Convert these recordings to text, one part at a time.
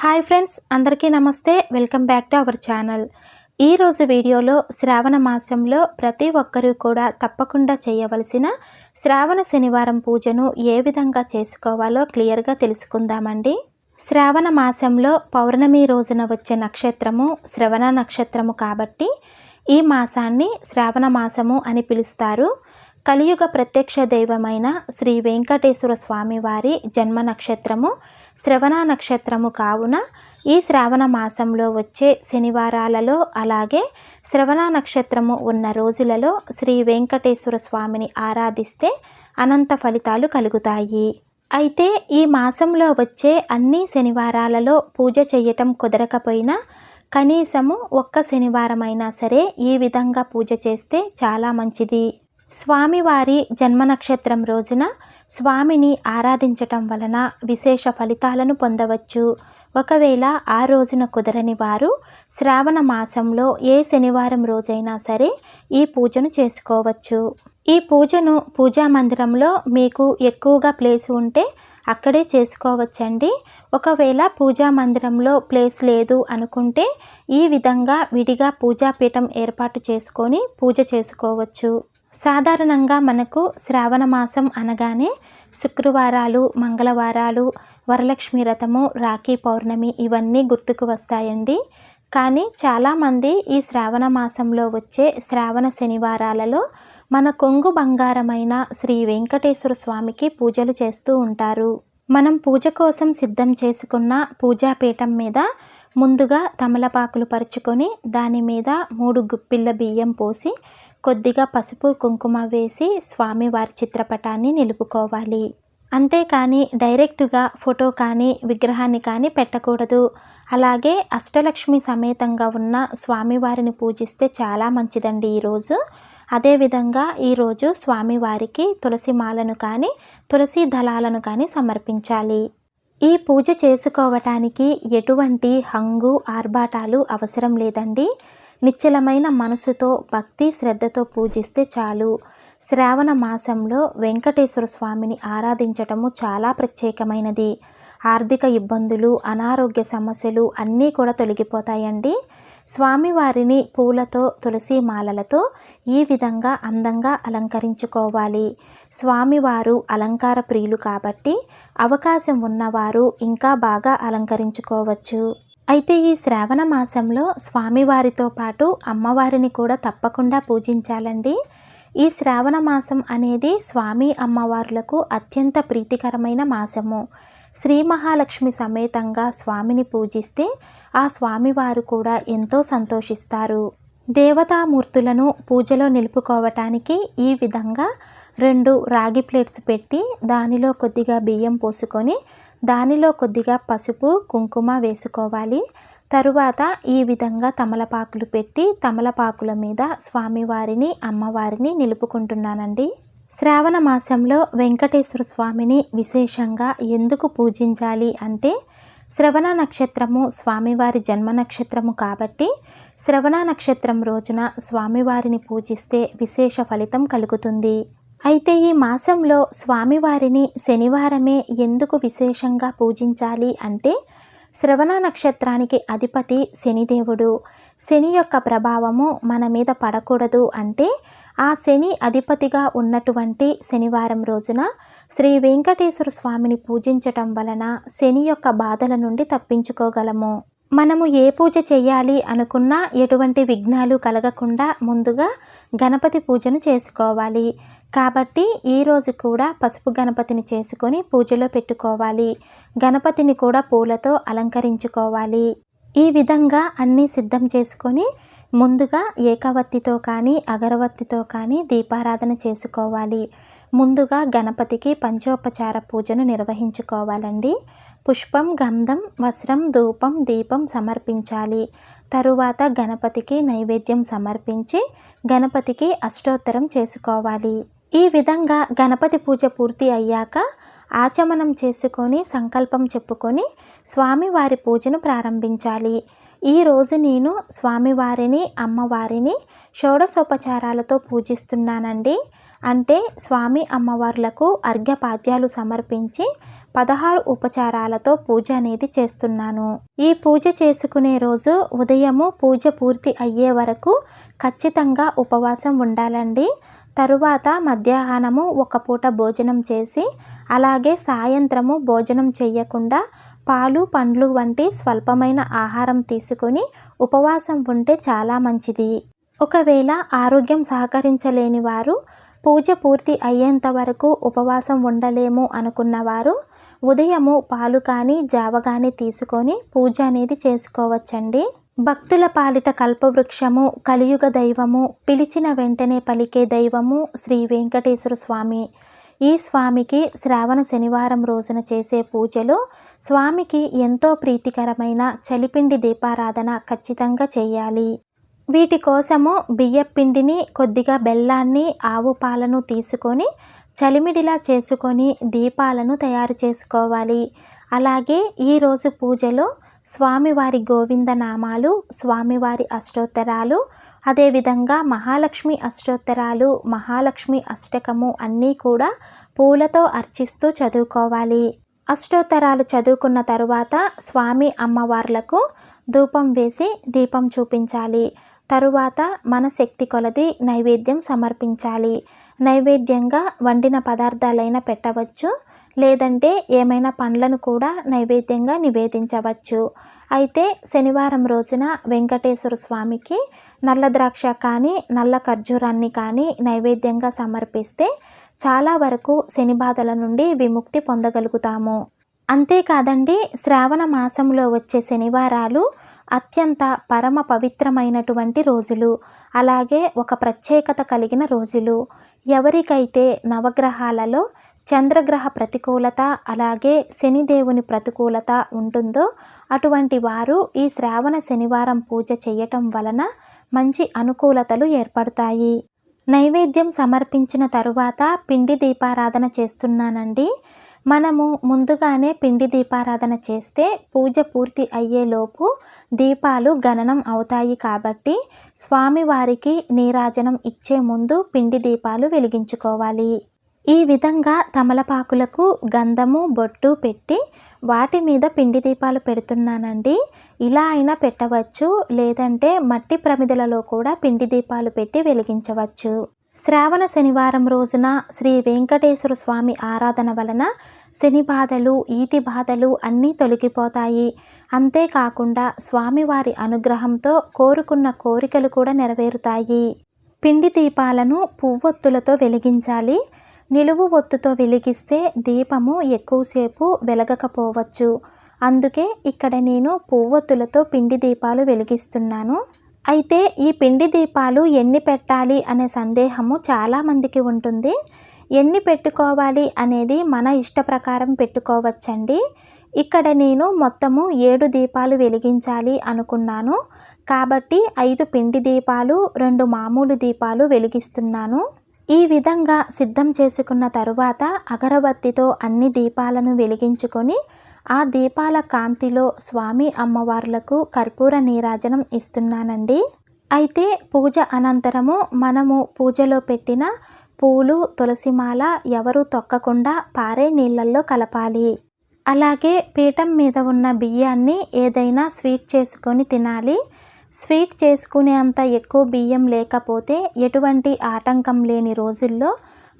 Hi friends, అందరికీ నమస్తే. Welcome back to our channel. ఈరోజు వీడియోలో శ్రావణ మాసంలో ప్రతి ఒక్కరూ కూడా తప్పకుండా చేయవలసిన శ్రావణ శనివారం పూజను ఏ విధంగా చేసుకోవాలో క్లియర్గా తెలుసుకుందామండి. శ్రావణ మాసంలో పౌర్ణమి రోజున వచ్చే నక్షత్రము శ్రవణ నక్షత్రము కాబట్టి ఈ మాసాన్ని శ్రావణ మాసము అని పిలుస్తారు. కలియుగ ప్రత్యక్ష దైవమైన శ్రీ వెంకటేశ్వర స్వామి వారి జన్మ నక్షత్రము శ్రవణ నక్షత్రము కావున ఈ శ్రావణ మాసంలో వచ్చే శనివారాలలో అలాగే శ్రవణ నక్షత్రము ఉన్న రోజులలో శ్రీ వెంకటేశ్వర స్వామిని ఆరాధిస్తే అనంత ఫలితాలు కలుగుతాయి. అయితే ఈ మాసంలో వచ్చే అన్ని శనివారాలలో పూజ చేయటం కుదరకపోయినా కనీసము ఒక్క శనివారమైనా సరే ఈ విధంగా పూజ చేస్తే చాలా మంచిది. స్వామివారి జన్మ నక్షత్రం రోజున స్వామిని ఆరాధించటం వలన విశేష ఫలితాలను పొందవచ్చు. ఒకవేళ ఆ రోజున కుదరని వారు శ్రావణ మాసంలో ఏ శనివారం రోజైనా సరే ఈ పూజను చేసుకోవచ్చు. ఈ పూజను పూజా మందిరంలో మీకు ఎక్కువగా ప్లేస్ ఉంటే అక్కడే చేసుకోవచ్చండి. ఒకవేళ పూజా మందిరంలో ప్లేస్ లేదు అనుకుంటే ఈ విధంగా విడిగా పూజాపీఠం ఏర్పాటు చేసుకొని పూజ చేసుకోవచ్చు. సాధారణంగా మనకు శ్రావణ మాసం అనగానే శుక్రవారాలు, మంగళవారాలు, వరలక్ష్మి వ్రతము, రాఖీ పౌర్ణమి ఇవన్నీ గుర్తుకు వస్తాయండి. కానీ చాలామంది ఈ శ్రావణ మాసంలో వచ్చే శ్రావణ శనివారాలలో మన కొంగు బంగారమైన శ్రీ వెంకటేశ్వర స్వామికి పూజలు చేస్తూ ఉంటారు. మనం పూజ కోసం సిద్ధం చేసుకున్న పూజాపీఠం మీద ముందుగా తమలపాకులు పరుచుకొని దాని మీద 3 గుప్పిళ్ళ బియ్యం పోసి కొద్దిగా పసుపు కుంకుమ వేసి స్వామివారి చిత్రపటాన్ని నిలుపుకోవాలి. అంతేకాని డైరెక్టుగా ఫోటో కానీ విగ్రహాన్ని కానీ పెట్టకూడదు. అలాగే అష్టలక్ష్మి సమేతంగా ఉన్న స్వామివారిని పూజిస్తే చాలా మంచిదండి ఈరోజు. అదేవిధంగా ఈరోజు స్వామివారికి తులసి మాలను కానీ తులసి దళాలను కానీ సమర్పించాలి. ఈ పూజ చేసుకోవటానికి ఎటువంటి హంగు ఆర్భాటాలు అవసరం లేదండి. నిశ్చలమైన మనసుతో భక్తి శ్రద్ధతో పూజిస్తే చాలు. శ్రావణ మాసంలో వెంకటేశ్వర స్వామిని ఆరాధించటము చాలా ప్రత్యేకమైనది. ఆర్థిక ఇబ్బందులు, అనారోగ్య సమస్యలు అన్నీ కూడా తొలగిపోతాయండి. స్వామివారిని పూలతో తులసి మాలలతో ఈ విధంగా అందంగా అలంకరించుకోవాలి. స్వామివారు అలంకార ప్రియులు కాబట్టి అవకాశం ఉన్నవారు ఇంకా బాగా అలంకరించుకోవచ్చు. అయితే ఈ శ్రావణ మాసంలో స్వామివారితో పాటు అమ్మవారిని కూడా తప్పకుండా పూజించాలండి. ఈ శ్రావణ మాసం అనేది స్వామి అమ్మవార్లకు అత్యంత ప్రీతికరమైన మాసము. శ్రీ మహాలక్ష్మి సమేతంగా స్వామిని పూజిస్తే ఆ స్వామివారు కూడా ఎంతో సంతోషిస్తారు. దేవతామూర్తులను పూజలో నిలుపుకోవటానికి ఈ విధంగా 2 రాగి ప్లేట్స్ పెట్టి దానిలో కొద్దిగా బియ్యం పోసుకొని దానిలో కొద్దిగా పసుపు కుంకుమ వేసుకోవాలి. తరువాత ఈ విధంగా తమలపాకులు పెట్టి తమలపాకుల మీద స్వామివారిని అమ్మవారిని నిలుపుకుంటున్నానండి. శ్రావణ మాసంలో వెంకటేశ్వర స్వామిని విశేషంగా ఎందుకు పూజించాలి అంటే శ్రవణ నక్షత్రము స్వామివారి జన్మ నక్షత్రము కాబట్టి శ్రవణ నక్షత్రం రోజున స్వామివారిని పూజిస్తే విశేష ఫలితం కలుగుతుంది. అయితే ఈ మాసంలో స్వామివారిని శనివారమే ఎందుకు విశేషంగా పూజించాలి అంటే శ్రవణ నక్షత్రానికి అధిపతి శనిదేవుడు. శని యొక్క ప్రభావము మన మీద పడకూడదు అంటే ఆ శని అధిపతిగా ఉన్నటువంటి శనివారం రోజున శ్రీ వెంకటేశ్వర స్వామిని పూజించటం వలన శని యొక్క బాధల నుండి తప్పించుకోగలము. మనము ఏ పూజ చేయాలి అనుకున్నా ఎటువంటి విఘ్నాలు కలగకుండా ముందుగా గణపతి పూజను చేసుకోవాలి. కాబట్టి ఈరోజు కూడా పసుపు గణపతిని చేసుకొని పూజలో పెట్టుకోవాలి. గణపతిని కూడా పూలతో అలంకరించుకోవాలి. ఈ విధంగా అన్నీ సిద్ధం చేసుకొని ముందుగా ఏకవత్తితో కానీ అగరవత్తితో కానీ దీపారాధన చేసుకోవాలి. ముందుగా గణపతికి పంచోపచార పూజను నిర్వహించుకోవాలండి. పుష్పం, గంధం, వస్త్రం, ధూపం, దీపం సమర్పించాలి. తరువాత గణపతికి నైవేద్యం సమర్పించి గణపతికి అష్టోత్తరం చేసుకోవాలి. ఈ విధంగా గణపతి పూజ పూర్తి అయ్యాక ఆచమనం చేసుకొని సంకల్పం చెప్పుకొని స్వామివారి పూజను ప్రారంభించాలి. ఈరోజు నేను స్వామివారిని అమ్మవారిని షోడశోపచారాలతో పూజిస్తున్నానండి. అంటే స్వామి అమ్మవార్లకు అర్ఘ్యపాద్యాలు సమర్పించి 16 ఉపచారాలతో పూజ అనేది చేస్తున్నాను. ఈ పూజ చేసుకునే రోజు ఉదయము పూజ పూర్తి అయ్యే వరకు ఖచ్చితంగా ఉపవాసం ఉండాలండి. తరువాత మధ్యాహ్నము ఒక పూట భోజనం చేసి అలాగే సాయంత్రము భోజనం చేయకుండా పాలు పండ్లు వంటి స్వల్పమైన ఆహారం తీసుకొని ఉపవాసం ఉంటే చాలా మంచిది. ఒకవేళ ఆరోగ్యం సహకరించలేని వారు పూజ పూర్తి అయ్యేంత వరకు ఉపవాసం ఉండలేము అనుకున్నవారు ఉదయము పాలు కానీ జావ కానీ తీసుకొని పూజ అనేది చేసుకోవచ్చండి. భక్తుల పాలిట కల్పవృక్షము, కలియుగ దైవము, పిలిచిన వెంటనే పలికే దైవము శ్రీ వెంకటేశ్వర స్వామి. ఈ స్వామికి శ్రావణ శనివారం రోజున చేసే పూజలో స్వామికి ఎంతో ప్రీతికరమైన చలిపిండి దీపారాధన ఖచ్చితంగా చేయాలి. వీటి కోసము బియ్యపిండిని, కొద్దిగా బెల్లాన్ని, ఆవు పాలను తీసుకొని చలిమిడిలా చేసుకొని దీపాలను తయారు చేసుకోవాలి. అలాగే ఈరోజు పూజలో స్వామివారి గోవింద నామాలు, స్వామివారి అష్టోత్తరాలు, అదేవిధంగా మహాలక్ష్మి అష్టోత్తరాలు, మహాలక్ష్మి అష్టకము అన్నీ కూడా పూలతో అర్చిస్తూ చదువుకోవాలి. అష్టోత్తరాలు చదువుకున్న తరువాత స్వామి అమ్మవార్లకు ధూపం వేసి దీపం చూపించాలి. తరువాత మన శక్తి కొలది నైవేద్యం సమర్పించాలి. నైవేద్యంగా వండిన పదార్థాలైనా పెట్టవచ్చు, లేదంటే ఏమైనా పండ్లను కూడా నైవేద్యంగా నివేదించవచ్చు. అయితే శనివారం రోజున వెంకటేశ్వర స్వామికి నల్ల ద్రాక్ష కానీ నల్ల ఖర్జూరాన్ని కానీ నైవేద్యంగా సమర్పిస్తే చాలా వరకు శని బాధల నుండి విముక్తి పొందగలుగుతాము. అంతేకాదండి, శ్రావణ మాసంలో వచ్చే శనివారాలు అత్యంత పరమ పవిత్రమైనటువంటి రోజులు, అలాగే ఒక ప్రత్యేకత కలిగిన రోజులు. ఎవరికైతే నవగ్రహాలలో చంద్రగ్రహ ప్రతికూలత అలాగే శనిదేవుని ప్రతికూలత ఉంటుందో అటువంటి వారు ఈ శ్రావణ శనివారం పూజ చేయటం వలన మంచి అనుకూలతలు ఏర్పడతాయి. నైవేద్యం సమర్పించిన తరువాత పిండి దీపారాధన చేస్తున్నానండి. మనము ముందుగానే పిండి దీపారాధన చేస్తే పూజ పూర్తి అయ్యేలోపు దీపాలు గణనం అవుతాయి కాబట్టి స్వామివారికి నీరాజనం ఇచ్చే ముందు పిండి దీపాలు వెలిగించుకోవాలి. ఈ విధంగా తమలపాకులకు గంధము బొట్టు పెట్టి వాటి మీద పిండి దీపాలు పెడుతున్నానండి. ఇలా అయినా పెట్టవచ్చు, లేదంటే మట్టి ప్రమిదలలో కూడా పిండి దీపాలు పెట్టి వెలిగించవచ్చు. శ్రావణ శనివారం రోజున శ్రీ వెంకటేశ్వర స్వామి ఆరాధన వలన శని బాధలు, ఈతి బాధలు అన్నీ తొలగిపోతాయి. అంతేకాకుండా స్వామివారి అనుగ్రహంతో కోరుకున్న కోరికలు కూడా నెరవేరుతాయి. పిండి దీపాలను పువ్వొత్తులతో వెలిగించాలి. నిలువు ఒత్తుతో వెలిగిస్తే దీపము ఎక్కువసేపు వెలగకపోవచ్చు. అందుకే ఇక్కడ నేను పువ్వొత్తులతో పిండి దీపాలు వెలిగిస్తున్నాను. అయితే ఈ పిండి దీపాలు ఎన్ని పెట్టాలి అనే సందేహము చాలామందికి ఉంటుంది. ఎన్ని పెట్టుకోవాలి అనేది మన ఇష్ట ప్రకారం పెట్టుకోవచ్చండి. ఇక్కడ నేను మొత్తము 7 దీపాలు వెలిగించాలి అనుకున్నాను కాబట్టి 5 పిండి దీపాలు 2 మామూలు దీపాలు వెలిగిస్తున్నాను. ఈ విధంగా సిద్ధం చేసుకున్న తరువాత అగరబత్తితో అన్ని దీపాలను వెలిగించుకొని ఆ దీపాల కాంతిలో స్వామి అమ్మవార్లకు కర్పూర నీరాజనం ఇస్తున్నానండి. అయితే పూజ అనంతరము మనము పూజలో పెట్టిన పూలు, తులసిమాల ఎవరూ తొక్కకుండా పారే నీళ్ళల్లో కలపాలి. అలాగే పీఠం మీద ఉన్న బియ్యాన్ని ఏదైనా స్వీట్ చేసుకొని తినాలి. స్వీట్ చేసుకునే అంత ఎక్కువ బియ్యం లేకపోతే ఎటువంటి ఆటంకం లేని రోజుల్లో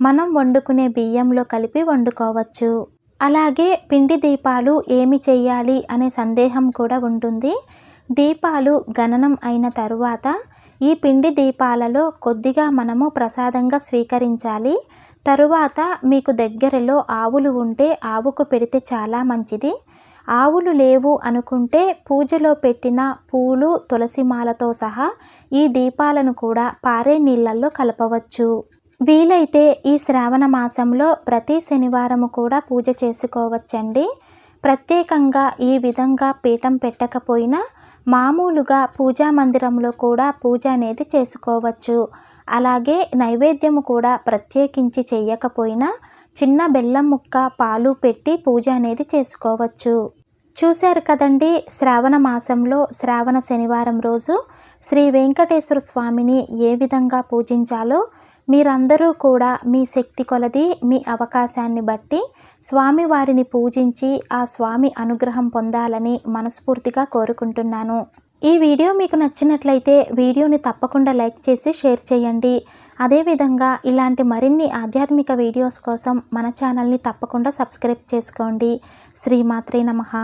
మనం వండుకునే బియ్యంలో కలిపి వండుకోవచ్చు. అలాగే పిండి దీపాలు ఏమి చెయ్యాలి అనే సందేహం కూడా ఉంటుంది. దీపాలు గణనం అయిన తరువాత ఈ పిండి దీపాలలో కొద్దిగా మనము ప్రసాదంగా స్వీకరించాలి. తరువాత మీకు దగ్గరలో ఆవులు ఉంటే ఆవుకు పెడితే చాలా మంచిది. ఆవులు లేవు అనుకుంటే పూజలో పెట్టిన పూలు, తులసిమాలతో సహా ఈ దీపాలను కూడా పారే నీళ్ళల్లో కలపవచ్చు. వీలైతే ఈ శ్రావణ మాసంలో ప్రతి శనివారము కూడా పూజ చేసుకోవచ్చండి. ప్రత్యేకంగా ఈ విధంగా పీఠం పెట్టకపోయినా మామూలుగా పూజా మందిరంలో కూడా పూజ అనేది చేసుకోవచ్చు. అలాగే నైవేద్యము కూడా ప్రత్యేకించి చేయకపోయినా చిన్న బెల్లం ముక్క పాలు పెట్టి పూజ అనేది చేసుకోవచ్చు. చూశారు కదండి, శ్రావణ మాసంలో శ్రావణ శనివారం రోజు శ్రీ వెంకటేశ్వర స్వామిని ఏ విధంగా పూజించాలో మీరందరూ కూడా మీ శక్తి కొలది మీ అవకాశాన్ని బట్టి స్వామివారిని పూజించి ఆ స్వామి అనుగ్రహం పొందాలని మనస్ఫూర్తిగా కోరుకుంటున్నాను. ఈ వీడియో మీకు నచ్చినట్లయితే వీడియోని తప్పకుండా లైక్ చేసి షేర్ చేయండి. అదేవిధంగా ఇలాంటి మరిన్ని ఆధ్యాత్మిక వీడియోస్ కోసం మన ఛానల్ని తప్పకుండా సబ్స్క్రైబ్ చేసుకోండి. శ్రీమాత్రే నమః.